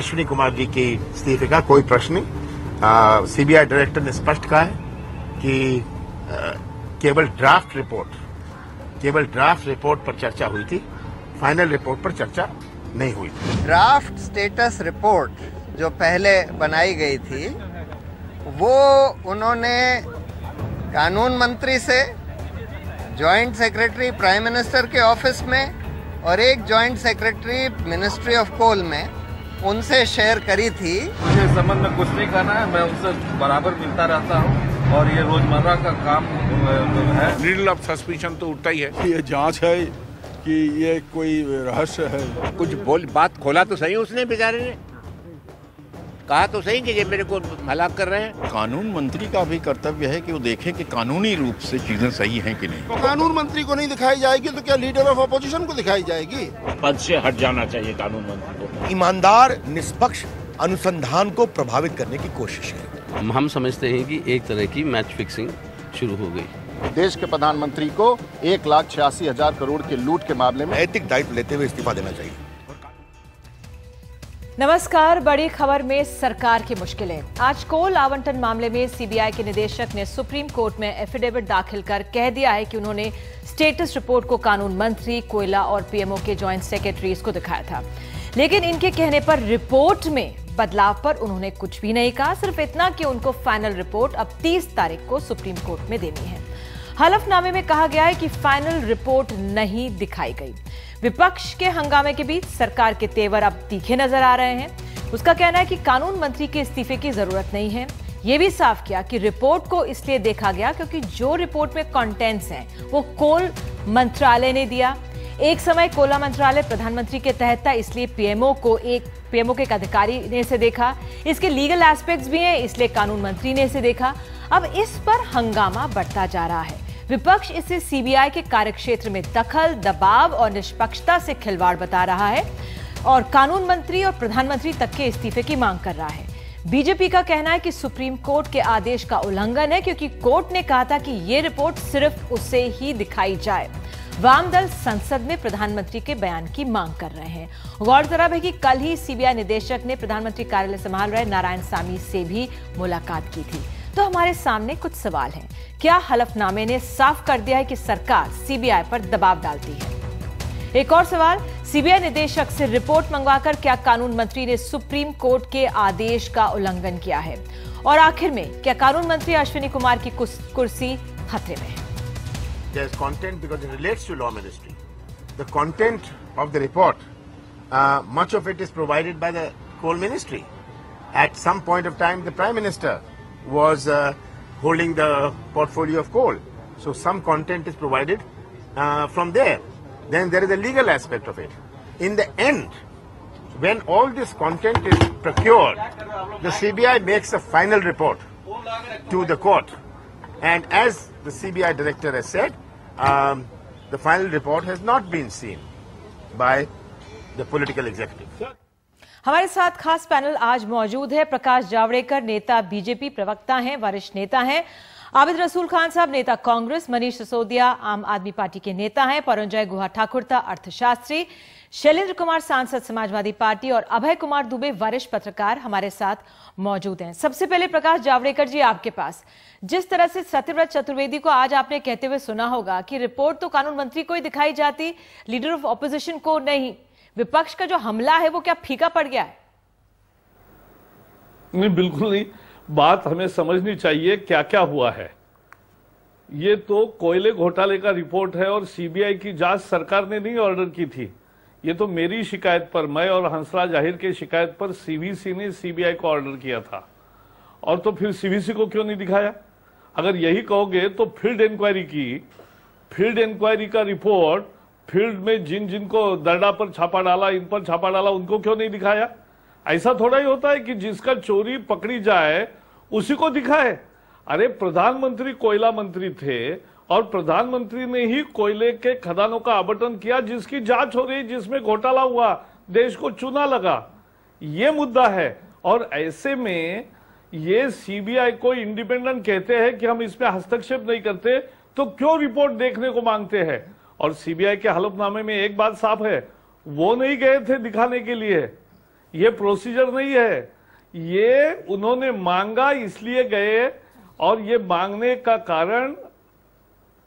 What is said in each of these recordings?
अश्विनी कुमार जी के इस्तीफे का कोई प्रश्न नहीं। सीबीआई डायरेक्टर ने स्पष्ट कहा है कि केवल ड्राफ्ट रिपोर्ट पर चर्चा हुई थी, फाइनल रिपोर्ट पर चर्चा नहीं हुई थी। ड्राफ्ट स्टेटस रिपोर्ट जो पहले बनाई गई थी वो उन्होंने कानून मंत्री से, जॉइंट सेक्रेटरी प्राइम मिनिस्टर के ऑफिस में और एक joint secretary ministry of coal में उनसे शेयर करी थी। मुझे इस संबंध में कुछ नहीं करना है, मैं उनसे बराबर मिलता रहता हूँ और ये रोजमर्रा का काम है। नीडल ऑफ सस्पिशन तो उठता ही है। ये जांच है कि ये कोई रहस्य है। कुछ बात खोला तो सही उसने, बेचारे ने कहा तो सही कि ये मेरे को हलाक कर रहे हैं। कानून मंत्री का भी कर्तव्य है कि वो देखे कि कानूनी रूप से चीजें सही हैं कि नहीं। तो कानून मंत्री को नहीं दिखाई जाएगी तो क्या लीडर ऑफ अपोजिशन को दिखाई जाएगी? पद से हट जाना चाहिए कानून मंत्री को। ईमानदार निष्पक्ष अनुसंधान को प्रभावित करने की कोशिश है। हम समझते हैं कि एक तरह की मैच फिक्सिंग शुरू हो गई। देश के प्रधानमंत्री को 1,86,000 करोड़ के लूट के मामले में नैतिक दायित्व लेते हुए इस्तीफा देना चाहिए। नमस्कार, बड़ी खबर में सरकार की मुश्किलें। आज कोल आवंटन मामले में सीबीआई के निदेशक ने सुप्रीम कोर्ट में एफिडेविट दाखिल कर कह दिया है कि उन्होंने स्टेटस रिपोर्ट को कानून मंत्री, कोयला और पीएमओ के जॉइंट सेक्रेटरीज को दिखाया था, लेकिन इनके कहने पर रिपोर्ट में बदलाव पर उन्होंने कुछ भी नहीं कहा। सिर्फ इतना कि उनको फाइनल रिपोर्ट अब 30 तारीख को सुप्रीम कोर्ट में देनी है। हलफनामे में कहा गया है कि फाइनल रिपोर्ट नहीं दिखाई गई। विपक्ष के हंगामे के बीच सरकार के तेवर अब तीखे नजर आ रहे हैं। उसका कहना है कि कानून मंत्री के इस्तीफे की जरूरत नहीं है। यह भी साफ किया कि रिपोर्ट को इसलिए देखा गया क्योंकि जो रिपोर्ट में कंटेंट्स हैं वो कोल मंत्रालय ने दिया। एक समय कोयला मंत्रालय प्रधानमंत्री के तहत था, इसलिए पीएमओ के एक अधिकारी ने इसे देखा। इसके लीगल एस्पेक्ट्स भी हैं, इसलिए कानून मंत्री ने इसे देखा। अब इस पर हंगामा बढ़ता जा रहा है। विपक्ष इसे सीबीआई के कार्यक्षेत्र में दखल, दबाव और निष्पक्षता से खिलवाड़ बता रहा है और कानून मंत्री और प्रधानमंत्री तक के इस्तीफे की मांग कर रहा है। बीजेपी का कहना है कि सुप्रीम कोर्ट के आदेश का उल्लंघन है क्योंकि कोर्ट ने कहा था कि यह रिपोर्ट सिर्फ उसे ही दिखाई जाए। वाम दल संसद में प्रधानमंत्री के बयान की मांग कर रहे हैं। गौरतलब है कि कल ही सीबीआई निदेशक ने प्रधानमंत्री कार्यालय संभाल रहे नारायणसामी से भी मुलाकात की थी। तो हमारे सामने कुछ सवाल हैं। क्या हलफनामे ने साफ कर दिया है कि सरकार सीबीआई पर दबाव डालती है? एक और सवाल, सीबीआई निदेशक से रिपोर्ट मंगवाकर क्या कानून मंत्री ने सुप्रीम कोर्ट के आदेश का उल्लंघन किया है? और आखिर में क्या कानून मंत्री अश्विनी कुमार की कुर्सी खतरे में है? There's content because it relates to law ministry. The content of the report, much of it is provided by the coal ministry. At some point of time, the Prime Minister was holding the portfolio of coal. So some content is provided from there. Then there is a legal aspect of it. In the end, when all this content is procured, the CBI makes a final report to the court. And as the CBI director has said, the final report has not been seen by the political executive. हमारे साथ खास panel आज मौजूद है। प्रकाश जावड़ेकर, नेता BJP, प्रवक्ता हैं, वरिष्ठ नेता हैं। आबिद रसूल खान साहब, नेता कांग्रेस। मनीष सिसोदिया, आम आदमी पार्टी के नेता हैं। परंजय गुहा ठाकुरता, अर्थशास्त्री। शैलेंद्र कुमार, सांसद, समाजवादी पार्टी। और अभय कुमार दुबे, वरिष्ठ पत्रकार, हमारे साथ मौजूद हैं। सबसे पहले प्रकाश जावड़ेकर जी, आपके पास जिस तरह से सत्यव्रत चतुर्वेदी को आज आपने कहते हुए सुना होगा कि रिपोर्ट तो कानून मंत्री को ही दिखाई जाती, लीडर ऑफ ऑपोजिशन को नहीं, विपक्ष का जो हमला है वो क्या फीका पड़ गया है? नहीं, बिल्कुल नहीं। बात हमें समझनी चाहिए क्या क्या हुआ है। ये तो कोयले घोटाले का रिपोर्ट है और सीबीआई की जांच सरकार ने नहीं ऑर्डर की थी। ये तो मेरी शिकायत पर, मैं और हंसराज आहिर की शिकायत पर सीवीसी ने सीबीआई को ऑर्डर किया था। और तो फिर सीवीसी को क्यों नहीं दिखाया? अगर यही कहोगे तो फील्ड इंक्वायरी की, फील्ड इंक्वायरी का रिपोर्ट, फील्ड में जिन जिनको दरडा पर छापा डाला, इन पर छापा डाला, उनको क्यों नहीं दिखाया? ऐसा थोड़ा ही होता है कि जिसका चोरी पकड़ी जाए उसी को दिखाए। अरे प्रधानमंत्री कोयला मंत्री थे और प्रधानमंत्री ने ही कोयले के खदानों का आवंटन किया जिसकी जांच हो रही, जिसमें घोटाला हुआ, देश को चूना लगा। ये मुद्दा है। और ऐसे में ये सीबीआई को इंडिपेंडेंट कहते हैं कि हम इसमें हस्तक्षेप नहीं करते, तो क्यों रिपोर्ट देखने को मांगते हैं? और सीबीआई के हलफनामे में एक बात साफ है, वो नहीं गए थे दिखाने के लिए। ये प्रोसीजर नहीं है। ये उन्होंने मांगा इसलिए गए, और ये मांगने का कारण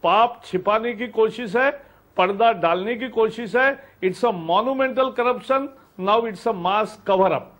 पाप छिपाने की कोशिश है, पर्दा डालने की कोशिश है। It's a monumental corruption, now it's a mass cover up.